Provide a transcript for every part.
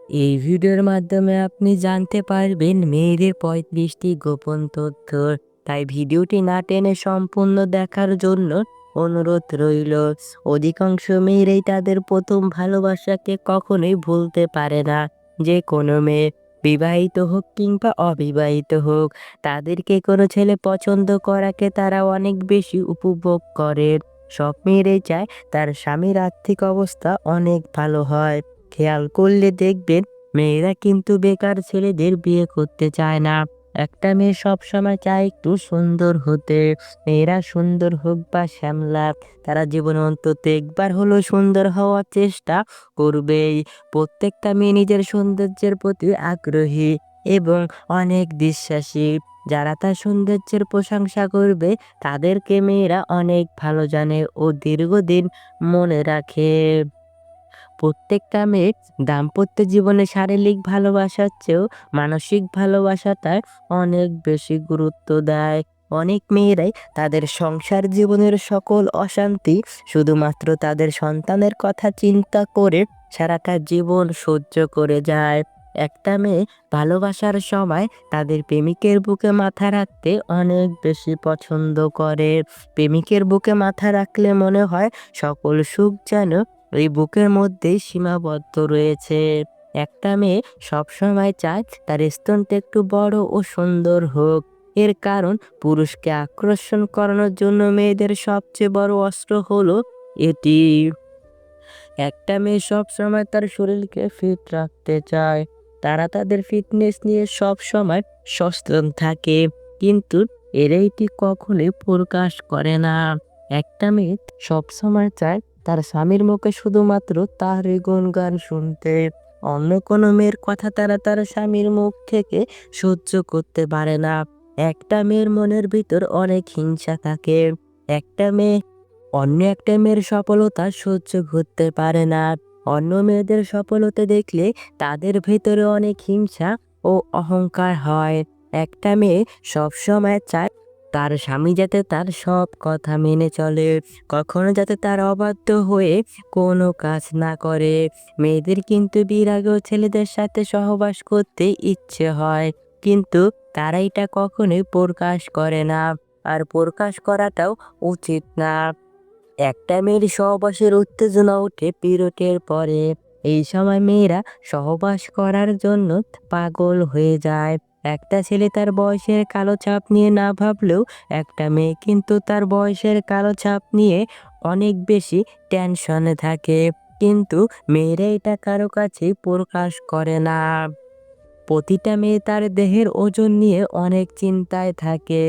এই ভিডিওর মাধ্যমে আপনি জানতে পারবেন মেয়েদের ৩৫টি গোপন তথ্য। তাই ভিডিওটি না টেনে সম্পূর্ণ দেখার জন্য অনুরোধ রইল। অধিকাংশ মেয়েরাই তাদের প্রথম ভালোবাসাকে কখনোই ভুলতে পারে না। যে কোনো মেয়ে, বিবাহিত হোক কিংবা অবিবাহিত হোক, তাদেরকে কোনো ছেলে পছন্দ করাকে তারা অনেক বেশি উপভোগ করে। সব মেয়েরাই চায় তার স্বামীর আর্থিক অবস্থা অনেক ভালো হয়। খেয়াল করলে দেখবেন মেয়েরা কিন্তু বেকার ছেলেদের বিয়ে করতে চায় না। একটা মেয়ে সবসময় চায় একটু সুন্দর হতে। মেয়েরা সুন্দর হোক বা শ্যামলা, তারা জীবনে অন্তত একবার হলেও সুন্দর হওয়ার চেষ্টা করবেই। প্রত্যেকটা মেয়ে নিজের সৌন্দর্যের প্রতি আগ্রহী এবং অনেক বিশ্বাসী। যারা তার সৌন্দর্যের প্রশংসা করবে তাদেরকে মেয়েরা অনেক ভালো জানে ও দীর্ঘদিন মনে রাখে। প্রত্যেকটা মেয়ে দাম্পত্য জীবনে শারীরিক ভালোবাসার চেয়েও মানসিক ভালোবাসাটায় অনেক বেশি গুরুত্ব দেয়। অনেক মেয়েরাই তাদের সংসার জীবনের সকল অশান্তি শুধুমাত্র তাদের সন্তানের কথা চিন্তা করে সারাটা জীবন সহ্য করে যায়। একটা মেয়ে ভালোবাসার সময় তাদের প্রেমিকের বুকে মাথা রাখতে অনেক বেশি পছন্দ করে। প্রেমিকের বুকে মাথা রাখলে মনে হয় সকল সুখ যেন এই বুকের মধ্যেই সীমাবদ্ধ রয়েছে। একটা মেয়ে সবসময় চায় তার স্তনটা একটু বড় ও সুন্দর হোক। এর কারণ পুরুষকে আকর্ষণ করানোর জন্য মেয়েদের সবচেয়ে বড় অস্ত্র হলো এটি। একটা মেয়ে সবসময় তার শরীরকে ফিট রাখতে চায়। তারা তাদের ফিটনেস নিয়ে সবসময় সচেতন থাকে, কিন্তু এরা এটি কখনোই প্রকাশ করে না। একটা মেয়ে সবসময় চায় তার স্বামীর মুখে শুধুমাত্র তারই গুণগান শুনতে। অন্য কোনো মেয়ের কথা তারা তার স্বামীর মুখ থেকে সহ্য করতে পারে না। একটা মেয়ের মনের ভিতর অনেক হিংসা থাকে। একটা মেয়ে অন্য একটা মেয়ের সফলতা সহ্য করতে পারে না। অন্য মেয়েদের সফলতা দেখলে তাদের ভেতরে অনেক হিংসা ও অহংকার হয়। একটা মেয়ে সবসময় চায় তার স্বামী যাতে তার সব কথা মেনে চলে, কখনো যাতে তার অবাধ্য হয়ে কোনো কাজ না করে। মেয়েদের কিন্তু বিয়ের আগেও ছেলেদের সাথে সহবাস করতে ইচ্ছে হয়, কিন্তু তারা এটা কখনোই প্রকাশ করে না, আর প্রকাশ করাটাও উচিত না। একটা মেয়ের সহবাসের উত্তেজনা ওঠে পিরিয়ডের পরে। এই সময় মেয়েরা সহবাস করার জন্য পাগল হয়ে যায়। একটা ছেলে তার বয়সের কালো ছাপ নিয়ে না ভাবলেও একটা মেয়ে কিন্তু তার বয়সের কালো ছাপ নিয়ে অনেক বেশি টেনশনে থাকে, কিন্তু মেয়েরা এটা কারো কাছেই প্রকাশ করে না। প্রতিটা মেয়ে তার দেহের ওজন নিয়ে অনেক চিন্তায় থাকে।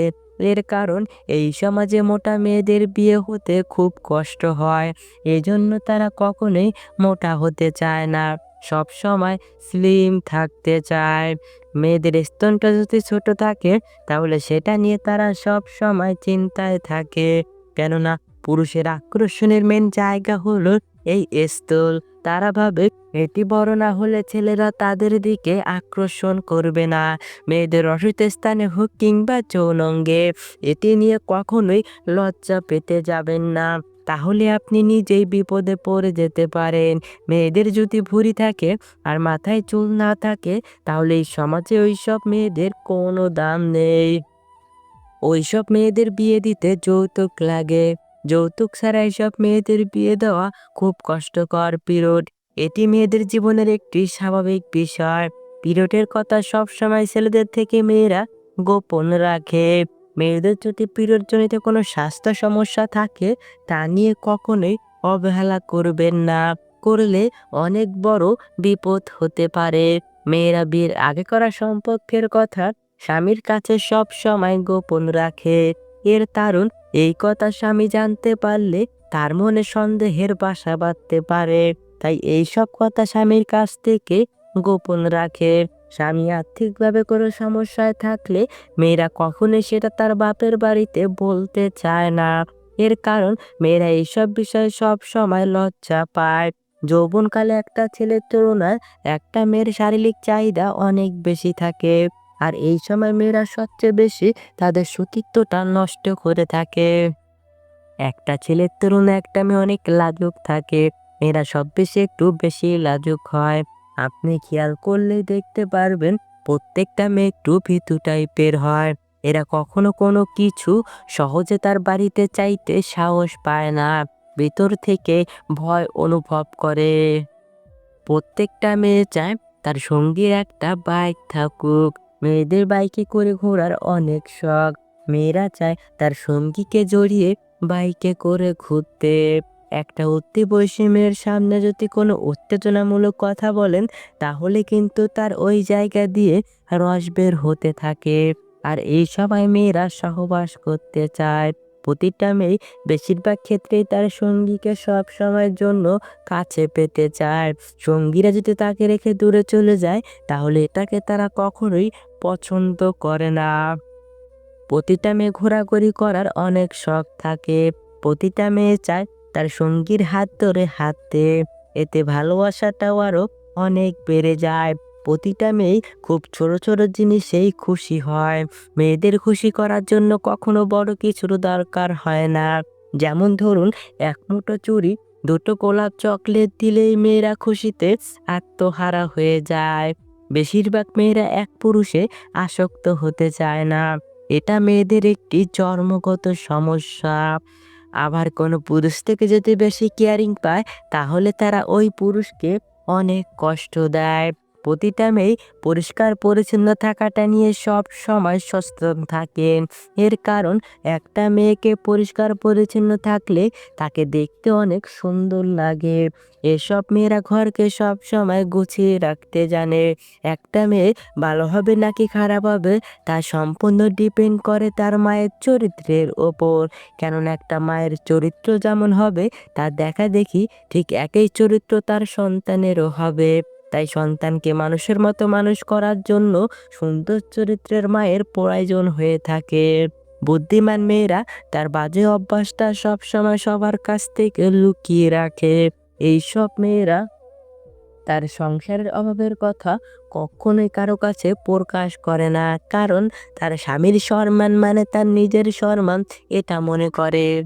এর কারণ এই সমাজে মোটা মেয়েদের বিয়ে হতে খুব কষ্ট হয়। এজন্য তারা কখনোই মোটা হতে চায় না, সব সময় স্লিম থাকতে চায়। মেয়েদের স্তনটা যদি ছোট থাকে তাহলে সেটা নিয়ে তারা সব সময় চিন্তায় থাকে। কেননা পুরুষের আকর্ষণের মেন জায়গা হলো এই স্তন। তারা ভাবে এটি বড় না হলে ছেলেরা তাদের দিকে আকর্ষণ করবে না। মেয়েদের অসুস্থ স্থানে হোক কিংবা যৌন অঙ্গে, এটি নিয়ে কখনোই লজ্জা পেতে যাবেন না, তাহলে আপনি নিজেই বিপদে পড়ে যেতে পারেন। মেয়েদের যদি ভুঁড়ি থাকে আর মাথায় চুল না থাকে তাহলে এই সমাজে ওইসব মেয়েদের কোনো দাম নেই। ওইসব মেয়েদের বিয়ে দিতে যৌতুক লাগে। যৌতুক ছাড়া এইসব মেয়েদের বিয়ে দেওয়া খুব কষ্টকর। পিরিয়ড, এটি মেয়েদের জীবনের একটি স্বাভাবিক বিষয়। পিরিয়ডের কথা সবসময় ছেলেদের থেকে মেয়েরা গোপন রাখে। মেয়েদের যদি পিরিয়ড জনিত কোনো স্বাস্থ্য সমস্যা থাকে তা নিয়ে কখনোই অবহেলা করবেন না। করলে অনেক বড় বিপদ হতে পারে। মেয়েরা বিয়ের আগে করা সম্পর্কের কথা স্বামীর কাছে সব সময় গোপন রাখে। এর কারণ এই কথা স্বামী জানতে পারলে তার মনে সন্দেহের বাসা বাঁধতে পারে। তাই এইসব কথা স্বামীর কাছ থেকে গোপন রাখে। স্বামী আর্থিকভাবে কোনো সমস্যায় থাকলে মেয়েরা কখনোই সেটা তার বাপের বাড়িতে বলতে চায় না। এর কারণ মেয়েরা এইসব বিষয়ে সব সময় লজ্জা পায়। যৌবনকালে একটা ছেলের তুলনায় একটা মেয়ের শারীরিক চাহিদা অনেক বেশি থাকে, আর এই সময় মেয়েরা সবচেয়ে বেশি তাদের সতীত্বটা নষ্ট করে থাকে। একটা ছেলের তুলনায় একটা মেয়ে অনেক লাজুক থাকে। মেয়েরা সব বেশি একটু বেশি লাজুক হয়। আপনি খেয়াল করলেই দেখতে পারবেন প্রত্যেকটা মেয়ে একটু ভীতু টাইপের হয়। এরা কখনো কোনো কিছু সহজে তার বাড়িতে চাইতে সাহস পায় না, ভিতর থেকে ভয় অনুভব করে। প্রত্যেকটা মেয়ে চায় তার সঙ্গীর একটা বাইক থাকুক। মেয়েদের বাইকে করে ঘোরার অনেক শখ। মেয়েরা চায় তার সঙ্গীকে জড়িয়ে বাইকে করে ঘুরতে। একটা অতি বয়সী মেয়ের সামনে যদি কোনো উত্তেজনামূলক কথা বলেন, তাহলে কিন্তু তার ওই জায়গা দিয়ে রস বের হতে থাকে। আর এই সবাই মেয়েরা সহবাস করতে চায়। প্রতিটা মেয়ে বেশিরভাগ ক্ষেত্রেই তার সঙ্গীকে সব সময়ের জন্য কাছে পেতে চায়। সঙ্গীরা যদি তাকে রেখে দূরে চলে যায়, তাহলে এটাকে তারা কখনোই পছন্দ করে না। প্রতিটা মেয়ে ঘোরাঘুরি করার অনেক শখ থাকে। প্রতিটা মেয়ে চায় তার সঙ্গীর হাত ধরে হাঁটতে। এতে ভালোবাসাটাও আরো অনেক বেড়ে যায়। প্রতিটা মেয়েই খুব ছোট ছোট জিনিসেই খুশি হয়। মেয়েদের খুশি করার জন্য কখনো বড় কিছুর দরকার হয় না। যেমন ধরুন, এক মুঠো চুড়ি, দুটো গোলাপ চকলেট দিলেই মেয়েরা খুশিতে আত্মহারা হয়ে যায়। বেশিরভাগ মেয়েরা এক পুরুষে আসক্ত হতে চায় না। এটা মেয়েদের একটি জন্মগত সমস্যা। আবার কোনো পুরুষ থেকে যদি বেশি কেয়ারিং পায়, তাহলে তারা ওই পুরুষকে অনেক কষ্ট দেয়। প্রতিটা মেয়ে পরিষ্কার পরিচ্ছন্ন থাকাটা নিয়ে সব সময় সচেতন থাকেন। এর কারণ, একটা মেয়েকে পরিষ্কার পরিচ্ছন্ন থাকলে তাকে দেখতে অনেক সুন্দর লাগে। এসব মেয়েরা ঘরকে সব সময় গুছিয়ে রাখতে জানে। একটা মেয়ে ভালো হবে নাকি খারাপ হবে, তা সম্পূর্ণ ডিপেন্ড করে তার মায়ের চরিত্রের ওপর। কেননা একটা মায়ের চরিত্র যেমন হবে, তার দেখাদেখি ঠিক একই চরিত্র তার সন্তানেরও হবে। তাই সন্তানকে মানুষের মতো মানুষ করার জন্য সুন্দর চরিত্রের মায়ের প্রয়োজন হয়ে থাকে। বুদ্ধিমান মেয়েরা তার বাজে অভ্যাসটা সবসময় সবার কাছ থেকে লুকিয়ে রাখে। এইসব মেয়েরা তার সংসারের অভাবের কথা কখনোই কারো কাছে প্রকাশ করে না, কারণ তার স্বামীর সম্মান মানে তার নিজের সম্মান, এটা মনে করে।